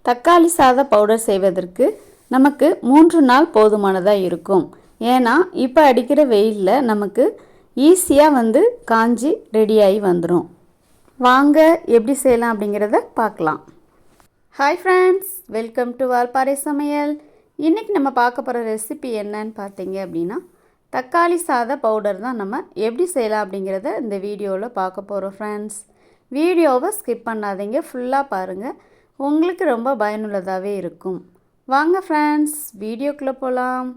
தக்காளி சாத பவுடர் செய்வதற்கு நமக்கு 3 நாள் போதுமானதாக இருக்கும். ஏன்னா இப்போ அடிக்கிற வெயிலில் நமக்கு ஈஸியாக காஞ்சி ரெடியாகி வந்துடும். வாங்க எப்படி செய்யலாம் அப்படிங்கிறத பார்க்கலாம். Hi friends, welcome to Valparai சமையல். இன்றைக்கி நம்ம பார்க்க போகிற ரெசிபி என்னன்னு பார்த்தீங்க அப்படின்னா, தக்காளி சாத பவுடர் தான் நம்ம எப்படி செய்யலாம் அப்படிங்கிறத இந்த வீடியோவில் பார்க்க போகிறோம். ஃப்ரெண்ட்ஸ், வீடியோவை ஸ்கிப் பண்ணாதீங்க, ஃபுல்லாக பாருங்கள், உங்களுக்கு ரொம்ப பயனுள்ளதாகவே இருக்கும். வாங்க ஃப்ரெண்ட்ஸ், வீடியோக்குள்ளே போகலாம்.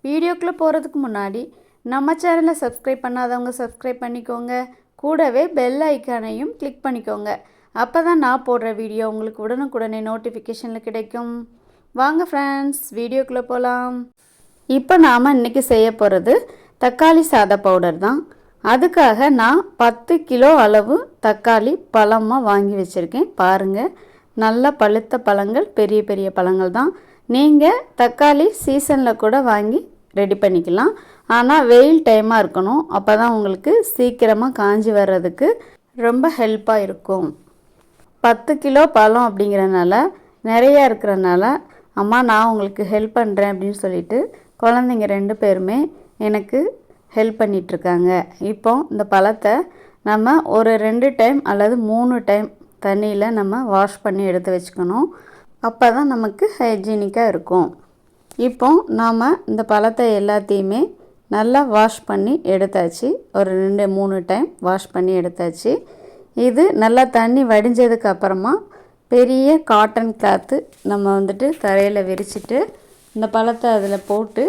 வீடியோக்குள்ளே போகிறதுக்கு முன்னாடி நம்ம சேனலை சப்ஸ்கிரைப் பண்ணாதவங்க சப்ஸ்கிரைப் பண்ணிக்கோங்க, கூடவே பெல் ஐக்கானையும் கிளிக் பண்ணிக்கோங்க. அப்போ தான் நான் போடுற வீடியோ உங்களுக்கு உடனுக்குடனே நோட்டிஃபிகேஷனில் கிடைக்கும். வாங்க ஃப்ரெண்ட்ஸ், வீடியோக்குள்ளே போகலாம். இப்போ நாம் இன்றைக்கி செய்ய போகிறது தக்காளி சாத பவுடர் தான். அதுக்காக நான் 10 கிலோ அளவு தக்காளி பழமாக வாங்கி வச்சுருக்கேன். பாருங்கள், நல்ல பழுத்த பழங்கள், பெரிய பெரிய பழங்கள் தான். நீங்கள் தக்காளி சீசனில் கூட வாங்கி ரெடி பண்ணிக்கலாம். ஆனால் வெயில் டைமாக இருக்கணும், அப்போ தான் உங்களுக்கு சீக்கிரமாக காஞ்சி வர்றதுக்கு ரொம்ப ஹெல்ப்பாக இருக்கும். 10 கிலோ பழம் அப்படிங்கிறனால, நிறையா இருக்கிறனால, அம்மா நான் உங்களுக்கு ஹெல்ப் பண்ணுறேன் அப்படின்னு சொல்லிட்டு குழந்தைங்க 2 பேருமே எனக்கு ஹெல்ப் பண்ணிகிட்ருக்காங்க. இப்போ இந்த பழத்தை நம்ம ஒரு 2 டைம் அல்லது 3 டைம் தண்ணியில் நம்ம வாஷ் பண்ணி எடுத்து வச்சுக்கணும். அப்போ தான் நமக்கு ஹைஜீனிக்காக இருக்கும். இப்போ நாம் இந்த பழத்தை எல்லாத்தையுமே நல்லா வாஷ் பண்ணி எடுத்தாச்சு. ஒரு 2-3 டைம் வாஷ் பண்ணி எடுத்தாச்சு. இது நல்லா தண்ணி வடிஞ்சதுக்கு அப்புறமா பெரிய காட்டன் கிளாத்து நம்ம தரையில் விரிச்சிட்டு இந்த பழத்தை அதில் போட்டு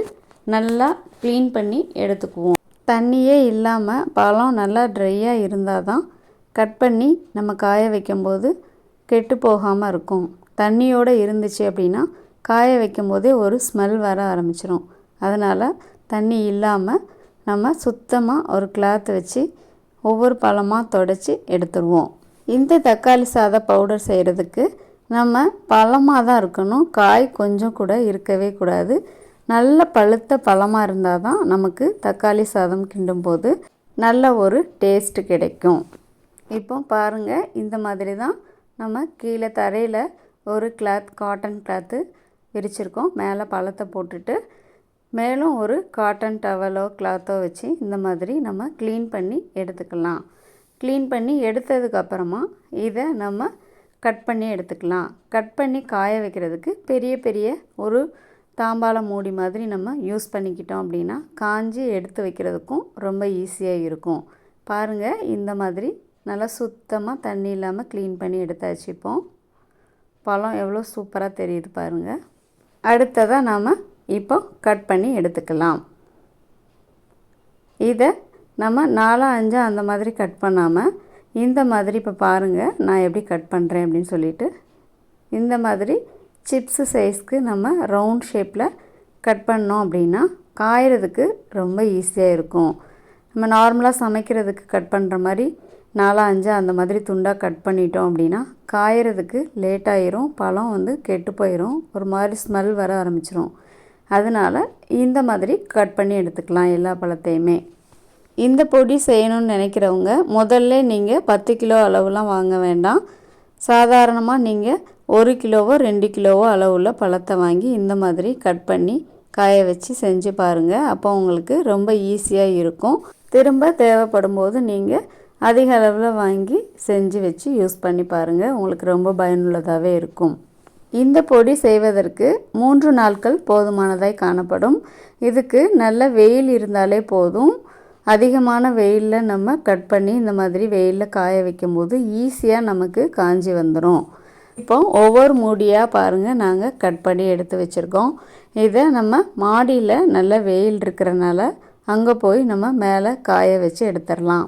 நல்லா க்ளீன் பண்ணி எடுத்துக்குவோம். தண்ணியே இல்லாமல் பழம் நல்லா ட்ரையாக இருந்தால் தான் கட் பண்ணி நம்ம காய வைக்கும்போது கெட்டு போகாமல் இருக்கும். தண்ணியோடு இருந்துச்சு அப்படின்னா காய வைக்கும் போதே ஒரு ஸ்மெல் வர ஆரம்பிச்சிடும். அதனால் தண்ணி இல்லாமல் நம்ம சுத்தமாக ஒரு கிளாத் வச்சு ஒவ்வொரு பழமாக தொடச்சி எடுத்துருவோம். இந்த தக்காளி சாத பவுடர் செய்கிறதுக்கு நம்ம பழமாக தான் இருக்கணும், காய் கொஞ்சம் கூட இருக்கவே கூடாது. நல்ல பழுத்த பழமாக இருந்தால் தான் நமக்கு தக்காளி சாதம் கிண்டும் போது நல்ல ஒரு டேஸ்ட்டு கிடைக்கும். இப்போ பாருங்கள், இந்த மாதிரி தான் நம்ம கீழே தரையில் ஒரு கிளாத், காட்டன் கிளாத்து விரிச்சிருக்கோம். மேலே பழத்தை போட்டுட்டு மேலும் ஒரு காட்டன் டவலோ கிளாத்தோ வச்சு இந்த மாதிரி நம்ம க்ளீன் பண்ணி எடுத்துக்கலாம். க்ளீன் பண்ணி எடுத்ததுக்கப்புறமா இதை நம்ம கட் பண்ணி எடுத்துக்கலாம். கட் பண்ணி காய வைக்கிறதுக்கு பெரிய பெரிய ஒரு தாம்பாள மூடி மாதிரி நம்ம யூஸ் பண்ணிக்கிட்டோம் அப்படின்னா காஞ்சி எடுத்து வைக்கிறதுக்கும் ரொம்ப ஈஸியாக இருக்கும். பாருங்கள், இந்த மாதிரி நல்லா சுத்தமாக தண்ணி இல்லாமல் க்ளீன் பண்ணி எடுத்தாச்சு. பழம் எவ்வளோ சூப்பராக தெரியுது பாருங்கள். அடுத்ததாக நாம் இப்போ கட் பண்ணி எடுத்துக்கலாம். இதை நம்ம 4-5 அந்த மாதிரி கட் பண்ணாமல் இந்த மாதிரி இப்போ பாருங்கள் நான் எப்படி கட் பண்ணுறேன் அப்படின்னு சொல்லிட்டு இந்த மாதிரி சிப்ஸு சைஸ்க்கு நம்ம ரவுண்ட் ஷேப்பில் கட் பண்ணோம் அப்படின்னா காயறதுக்கு ரொம்ப ஈஸியாக இருக்கும். நம்ம நார்மலாக சமைக்கிறதுக்கு கட் பண்ணுற மாதிரி 4-5 அந்த மாதிரி துண்டாக கட் பண்ணிட்டோம் அப்படின்னா காயறதுக்கு லேட் ஆயிரும். பழம் கெட்டு போயிடும், ஒரு மாதிரி ஸ்மெல் வர ஆரம்பிச்சிரும். அதனால் இந்த மாதிரி கட் பண்ணி எடுத்துக்கலாம் எல்லா பழத்தையுமே. இந்த பொடி செய்யணும்னு நினைக்கிறவங்க முதல்ல நீங்கள் 10 கிலோ அளவுலாம் வாங்க வேண்டாம். சாதாரணமாக நீங்கள் 1 கிலோவோ 2 கிலோவோ அளவுள்ள பழத்தை வாங்கி இந்த மாதிரி கட் பண்ணி காய வச்சு செஞ்சு பாருங்கள். அப்போ உங்களுக்கு ரொம்ப ஈஸியாக இருக்கும். திரும்ப தேவைப்படும் போது நீங்கள் அதிக அளவில் வாங்கி செஞ்சு வச்சு யூஸ் பண்ணி பாருங்கள், உங்களுக்கு ரொம்ப பயனுள்ளதாகவே இருக்கும். இந்த பொடி செய்வதற்கு 3 நாட்கள் போதுமானதாய் காணப்படும். இதுக்கு நல்ல வெயில் இருந்தாலே போதும். அதிகமான வெயிலில் நம்ம கட் பண்ணி இந்த மாதிரி வெயிலில் காய வைக்கும்போது ஈஸியாக நமக்கு காஞ்சி வந்துடும். இப்போ ஒவ்வொரு மூடியாக பாருங்கள் நாங்கள் கட் பண்ணி எடுத்து வச்சுருக்கோம். இதை நம்ம மாடியில் நல்ல வெயில் இருக்கிறனால அங்கே போய் நம்ம மேலே காய வச்சு எடுத்துடலாம்.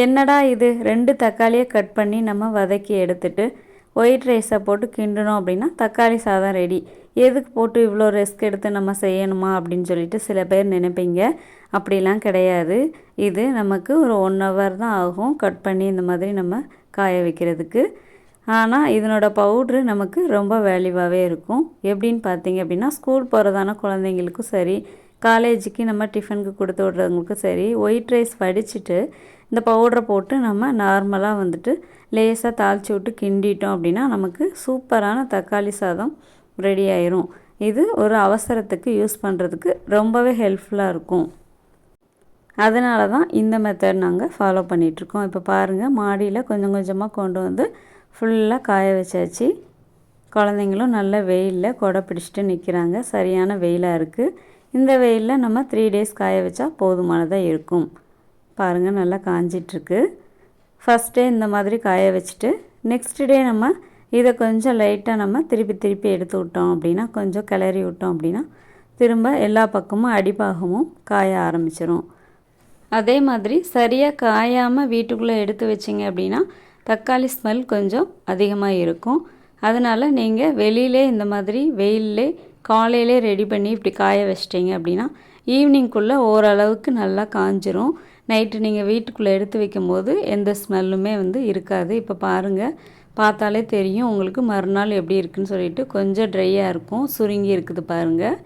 என்னடா இது 2 தக்காளியை கட் பண்ணி நம்ம வதக்கி எடுத்துட்டு ஒயிட் ரைஸை போட்டு கிண்டணும் அப்படின்னா தக்காளி சாதம் ரெடி. எதுக்கு போட்டு இவ்வளோ ரிஸ்க் எடுத்து நம்ம செய்யணுமா அப்படின்னு சொல்லிட்டு சில பேர் நினைப்பீங்க. அப்படிலாம் கிடையாது. இது நமக்கு ஒரு 1 ஹவர் தான் ஆகும் கட் பண்ணி இந்த மாதிரி நம்ம காய வைக்கிறதுக்கு. ஆனால் இதனோட பவுட்ரு நமக்கு ரொம்ப வேல்யூவாகவே இருக்கும். எப்படின்னு பார்த்தீங்க அப்படின்னா, ஸ்கூல் போகிறதான குழந்தைங்களுக்கும் சரி, காலேஜுக்கு நம்ம டிஃபனுக்கு கொடுத்து விட்றவங்களுக்கும் சரி, ஒயிட் ரைஸ் வடிச்சிட்டு இந்த பவுடரை போட்டு நம்ம நார்மலாக லேசாக தாளித்து விட்டு கிண்டிட்டோம் அப்படின்னா நமக்கு சூப்பரான தக்காளி சாதம் ரெடி ஆயிரும். இது ஒரு அவசரத்துக்கு யூஸ் பண்ணுறதுக்கு ரொம்பவே ஹெல்ப்ஃபுல்லாக இருக்கும். அதனால தான் இந்த மெத்தட் நாங்கள் ஃபாலோ பண்ணிகிட்ருக்கோம். இப்போ பாருங்கள், மாடியில் கொஞ்சம் கொஞ்சமாக கொண்டு வந்து ஃபுல்லாக காய வச்சாச்சு. குழந்தைங்களும் நல்ல வெயிலில் கொடை பிடிச்சிட்டு நிற்கிறாங்க. சரியான வெயிலாக இருக்குது. இந்த வெயிலில் நம்ம 3 days காய வச்சா போதுமானதாக இருக்கும். பாருங்கள், நல்லா காஞ்சிட்ருக்கு. ஃபஸ்ட் டே இந்த மாதிரி காய வச்சுட்டு நெக்ஸ்ட் டே நம்ம இதை கொஞ்சம் லைட்டாக நம்ம திருப்பி எடுத்து விட்டோம் அப்படின்னா, கொஞ்சம் கிளறி விட்டோம் அப்படின்னா திரும்ப எல்லா பக்கமும் அடிப்பாகமும் காய ஆரம்பிச்சிடும். அதே மாதிரி சரியாக காயாமல் வீட்டுக்குள்ளே எடுத்து வச்சிங்க அப்படின்னா தக்காளி ஸ்மெல் கொஞ்சம் அதிகமாக இருக்கும். அதனால் நீங்கள் வெளியிலே இந்த மாதிரி வெயிலே காலையிலே ரெடி பண்ணி இப்படி காய வச்சிட்டிங்க அப்படின்னா ஈவினிங்குள்ளே ஓரளவுக்கு நல்லா காஞ்சிரும். நைட்டு நீங்கள் வீட்டுக்குள்ளே எடுத்து வைக்கும்போது எந்த ஸ்மெல்லுமே இருக்காது. இப்போ பாருங்கள், பார்த்தாலே தெரியும் உங்களுக்கு மறுநாள் எப்படி இருக்குதுன்னு சொல்லிட்டு. கொஞ்சம் ட்ரையாக இருக்கும், சுருங்கி இருக்குது பாருங்கள்.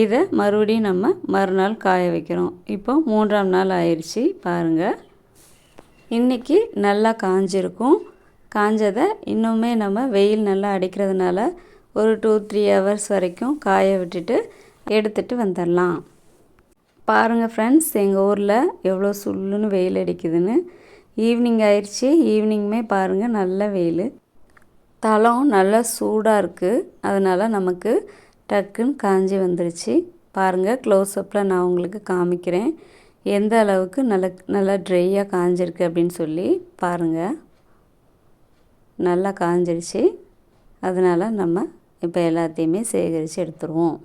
இதை மறுபடியும் நம்ம மறுநாள் காய வைக்கிறோம். இப்போ 3ஆம் நாள் ஆயிடுச்சு பாருங்கள். இன்றைக்கி நல்லா காஞ்சிருக்கும். காஞ்சதை இன்னுமே நம்ம வெயில் நல்லா அடிக்கிறதுனால ஒரு 2-3 hours வரைக்கும் காய விட்டுட்டு எடுத்துகிட்டு வந்துடலாம். பாருங்கள் ஃப்ரெண்ட்ஸ், எங்கள் ஊரில் எவ்வளோ சுள்ளுன்னு வெயில் அடிக்குதுன்னு. ஈவினிங் ஆயிடுச்சு. ஈவினிங்குமே பாருங்கள் நல்ல வெயில். தலம் நல்லா சூடாக இருக்குது. அதனால் நமக்கு டக்குன்னு காஞ்சி வந்துருச்சு. பாருங்கள், க்ளோஸ்அப்பில் நான் உங்களுக்கு காமிக்கிறேன் எந்த அளவுக்கு நல்லா ட்ரையாக காஞ்சிருக்கு அப்படின்னு சொல்லி. பாருங்கள், நல்லா காஞ்சிருச்சு. அதனால் நம்ம இப்போ எல்லாத்தையுமே சேகரித்து எடுத்துருவோம்.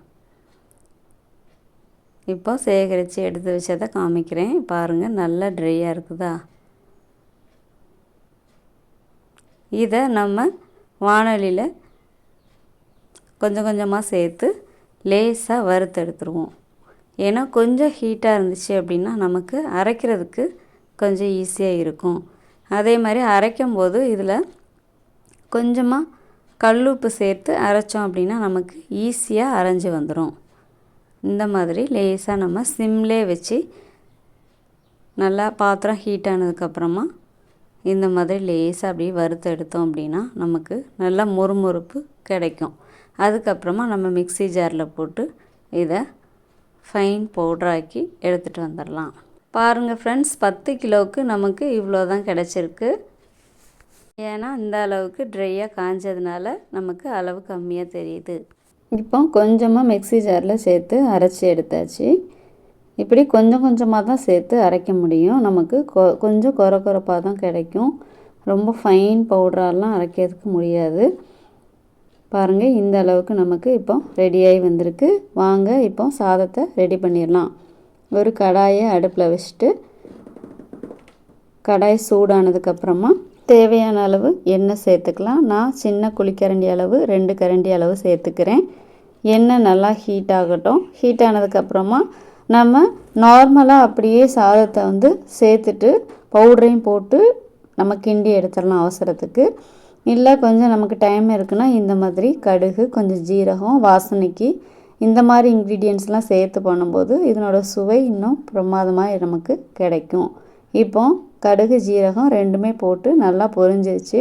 இப்போ சேகரித்து எடுத்து வச்சதை காமிக்கிறேன். பாருங்கள், நல்லா ட்ரையாக இருக்குதா. இதை நம்ம வாணலியில் கொஞ்சம் கொஞ்சமாக சேர்த்து லேசாக வறுத்து எடுத்துருவோம். ஏன்னா கொஞ்சம் ஹீட்டாக இருந்துச்சு அப்படின்னா நமக்கு அரைக்கிறதுக்கு கொஞ்சம் ஈஸியாக இருக்கும். அதே மாதிரி அரைக்கும்போது இதில் கொஞ்சமாக கல்லுப்பு சேர்த்து அரைச்சோம் அப்படின்னா நமக்கு ஈஸியாக அரைஞ்சி வந்துடும். இந்த மாதிரி லேசாக நம்ம சிம்லே வச்சு நல்லா பாத்திரம் ஹீட் ஆனதுக்கப்புறமா இந்த மாதிரி லேசாக அப்படியே வறுத்து எடுத்தோம் அப்படின்னா நமக்கு நல்லா மொறுமொறுப்பு கிடைக்கும். அதுக்கப்புறமா நம்ம மிக்ஸி ஜாரில் போட்டு இதை ஃபைன் பவுடராக்கி எடுத்துகிட்டு வந்துடலாம். பாருங்கள் ஃப்ரெண்ட்ஸ், 10 கிலோவுக்கு நமக்கு இவ்வளோ தான் கிடச்சிருக்கு. ஏன்னா இந்த அளவுக்கு ட்ரையாக காஞ்சதுனால நமக்கு அளவு கம்மியாக தெரியுது. இப்போ கொஞ்சமாக மிக்ஸி ஜாரில் சேர்த்து அரைச்சி எடுத்தாச்சு. இப்படி கொஞ்சம் கொஞ்சமாக தான் சேர்த்து அரைக்க முடியும். நமக்கு கொஞ்சம் கொரப்பாக தான் கிடைக்கும். ரொம்ப ஃபைன் பவுடரெலாம் அரைக்கிறதுக்கு முடியாது. பாருங்கள், இந்த அளவுக்கு நமக்கு இப்போ ரெடியாகி வந்திருக்கு. வாங்க இப்போ சாதத்தை ரெடி பண்ணிடலாம். ஒரு கடாயை அடுப்பில் வச்சுட்டு கடாய் சூடானதுக்கப்புறமா தேவையான அளவு எண்ணெய் சேர்த்துக்கலாம். நான் சின்ன குழிக்கரண்டி அளவு 2 கரண்டி அளவு சேர்த்துக்கிறேன். எண்ணெய் நல்லா ஹீட் ஆகட்டும். ஹீட் ஆனதுக்கப்புறமா நம்ம நார்மலாக அப்படியே சாதத்தை சேர்த்துட்டு பவுடரையும் போட்டு நம்ம கிண்டி எடுத்துடலாம் அவசரத்துக்கு. இல்லை கொஞ்சம் நமக்கு டைம் இருக்குன்னா இந்த மாதிரி கடுகு, கொஞ்சம் ஜீரகம், வாசனைக்கு இந்த மாதிரி இன்க்ரீடியன்ட்ஸ்லாம் சேர்த்து பண்ணும்போது இதனோட சுவை இன்னும் பிரமாதமாக நமக்கு கிடைக்கும். இப்போ கடுகு, ஜீரகம் ரெண்டுமே போட்டு நல்லா பொரிஞ்சிருச்சு.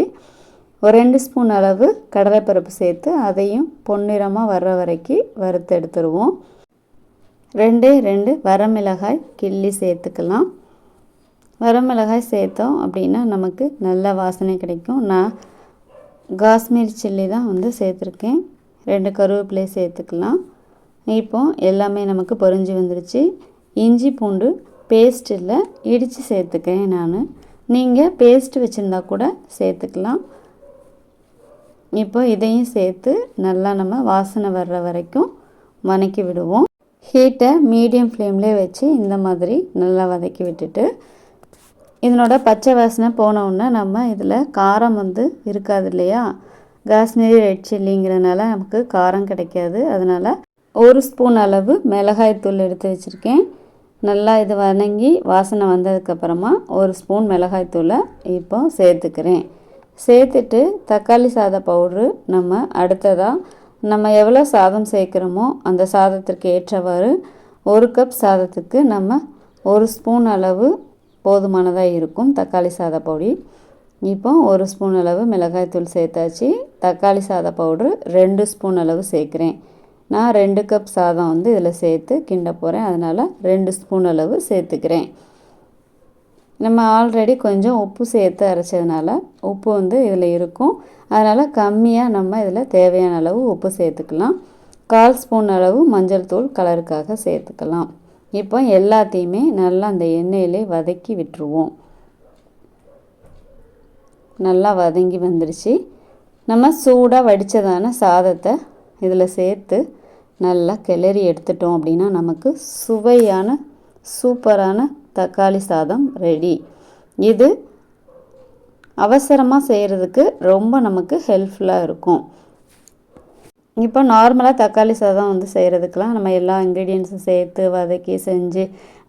ஒரு 2 ஸ்பூன் அளவு கடலைப்பருப்பு சேர்த்து அதையும் பொன்னிறமாக வர்ற வரைக்கும் வறுத்து எடுத்துருவோம். 2 வரமிளகாய் கிள்ளி சேர்த்துக்கலாம். வரமிளகாய் சேர்த்தோம் அப்படின்னா நமக்கு நல்ல வாசனை கிடைக்கும். நான் காஷ்மீரி சில்லி தான் சேர்த்துருக்கேன். 2 கருவேப்பிலை சேர்த்துக்கலாம். இப்போ எல்லாமே நமக்கு பொரிஞ்சு வந்துருச்சு. இஞ்சி பூண்டு பேஸ்ட் இல்லை, இடித்து சேர்த்துக்கிறேன் நான். நீங்கள் பேஸ்ட்டு வச்சுருந்தா கூட சேர்த்துக்கலாம். இப்போ இதையும் சேர்த்து நல்லா நம்ம வாசனை வர்ற வரைக்கும் வதக்கி விடுவோம். ஹீட்டை மீடியம் ஃப்ளேம்லேயே வச்சு இந்த மாதிரி நல்லா வதக்கி விட்டுட்டு இதனோட பச்சை வாசனை போனவுடனே நம்ம இதில் காரம் இருக்காது இல்லையா, காஷ்மீரி ரெட் சில்லிங்கிறதுனால நமக்கு காரம் கிடைக்காது. அதனால் 1 ஸ்பூன் அளவு மிளகாய்த்தூள் எடுத்து வச்சுருக்கேன். நல்லா இது வதங்கி வாசனை வந்ததுக்கப்புறமா 1 ஸ்பூன் மிளகாய்த்தூளை இப்போ சேர்த்துக்கிறேன். சேர்த்துட்டு தக்காளி சாத பவுட்ரு நம்ம அடுத்ததாக நம்ம எவ்வளோ சாதம் சேர்க்குறோமோ அந்த சாதத்திற்கு ஏற்றவாறு 1 கப் சாதத்துக்கு நம்ம 1 ஸ்பூன் அளவு போதுமானதாக இருக்கும் தக்காளி சாத பொடி. இப்போ 1 ஸ்பூன் அளவு மிளகாய்த்தூள் சேர்த்தாச்சு. தக்காளி சாத பவுட்ரு 2 ஸ்பூன் அளவு சேர்க்குறேன். நான் 2 கப் சாதம் வந்து இதில் சேர்த்து கிண்ட போகிறேன். அதனால் 2 ஸ்பூன் அளவு சேர்த்துக்கிறேன். நம்ம ஆல்ரெடி கொஞ்சம் உப்பு சேர்த்து அரைச்சதுனால உப்பு வந்து இதில் இருக்கும். அதனால் கம்மியாக நம்ம இதில் தேவையான அளவு உப்பு சேர்த்துக்கலாம். 1/4 ஸ்பூன் அளவு மஞ்சள் தூள் கலருக்காக சேர்த்துக்கலாம். இப்போ எல்லாத்தையுமே நல்லா அந்த எண்ணெயிலே வதக்கி விட்டுருவோம். நல்லா வதங்கி வந்துடுச்சு. நம்ம சூடாக வடித்ததான சாதத்தை இதில் சேர்த்து நல்லா கிளறி எடுத்துட்டோம் அப்படின்னா நமக்கு சுவையான சூப்பரான தக்காளி சாதம் ரெடி. இது அவசரமாக செய்கிறதுக்கு ரொம்ப நமக்கு ஹெல்ப்ஃபுல்லாக இருக்கும். இப்போ நார்மலாக தக்காளி சாதம் வந்து செய்கிறதுக்கெலாம் நம்ம எல்லா இன்க்ரீடியன்ஸும் சேர்த்து வதக்கி செஞ்சு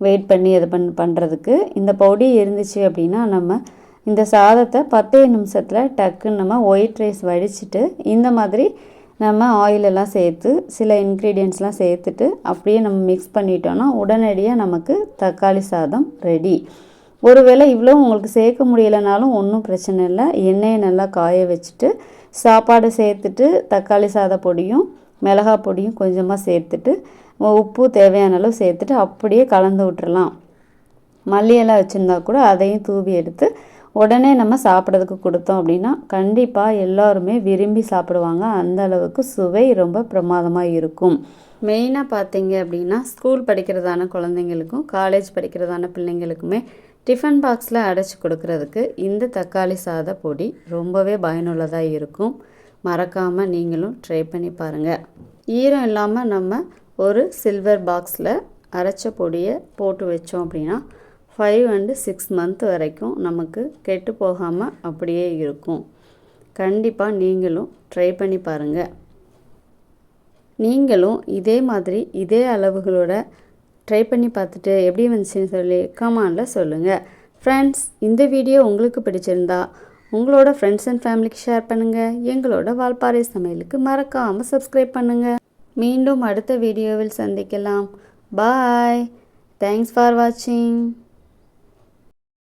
வெயிட் பண்ணி இது பண்ணுறதுக்கு இந்த பொடி இருந்துச்சு அப்படின்னா நம்ம இந்த சாதத்தை 10 நிமிஷத்தில் டக்குன்னு நம்ம ஒயிட் ரைஸ் வடிச்சிட்டு இந்த மாதிரி நம்ம ஆயிலெல்லாம் சேர்த்து சில இன்க்ரீடியன்ட்ஸ்லாம் சேர்த்துட்டு அப்படியே நம்ம மிக்ஸ் பண்ணிட்டோன்னா உடனடியாக நமக்கு தக்காளி சாதம் ரெடி. ஒருவேளை இவ்வளோ உங்களுக்கு சேர்க்க முடியலைனாலும் ஒன்றும் பிரச்சனை இல்லை. எண்ணெயை நல்லா காய வச்சுட்டு சாப்பாடு சேர்த்துட்டு தக்காளி சாத பொடியும் மிளகாய் பொடியும் கொஞ்சமாக சேர்த்துட்டு உப்பு தேவையான அளவு சேர்த்துட்டு அப்படியே கலந்து விட்டுறலாம். மல்லியெல்லாம் வச்சுருந்தா கூட அதையும் தூவி எடுத்து உடனே நம்ம சாப்பிட்றதுக்கு கொடுத்தோம் அப்படின்னா கண்டிப்பாக எல்லோருமே விரும்பி சாப்பிடுவாங்க. அந்த அளவுக்கு சுவை ரொம்ப பிரமாதமாக இருக்கும். மெயினாக பார்த்தீங்க அப்படின்னா ஸ்கூல் படிக்கிறதான குழந்தைங்களுக்கும் காலேஜ் படிக்கிறதான பிள்ளைங்களுக்குமே டிஃபன் பாக்ஸில் அடைச்சி கொடுக்கறதுக்கு இந்த தக்காளி சாத பொடி ரொம்பவே பயனுள்ளதாக இருக்கும். மறக்காமல் நீங்களும் ட்ரை பண்ணி பாருங்கள். ஈரம் இல்லாமல் நம்ம ஒரு சில்வர் பாக்ஸில் அரைச்ச பொடியை போட்டு வச்சோம் அப்படின்னா 5 and 6 month வரைக்கும் நமக்கு கெட்டு போகாமல் அப்படியே இருக்கும். கண்டிப்பாக நீங்களும் ட்ரை பண்ணி பாருங்கள். நீங்களும் இதே மாதிரி இதே அளவுகளோட ட்ரை பண்ணி பார்த்துட்டு எப்படி வந்துச்சுன்னு சொல்லி கமெண்டில் சொல்லுங்கள். ஃப்ரெண்ட்ஸ், இந்த வீடியோ உங்களுக்கு பிடிச்சிருந்தா உங்களோட ஃப்ரெண்ட்ஸ் அண்ட் ஃபேமிலிக்கு ஷேர் பண்ணுங்கள். எங்களோட வால்பாறை சமையலுக்கு மறக்காமல் சப்ஸ்கிரைப் பண்ணுங்கள். மீண்டும் அடுத்த வீடியோவில் சந்திக்கலாம். பாய். தேங்க்ஸ் ஃபார் வாட்சிங்.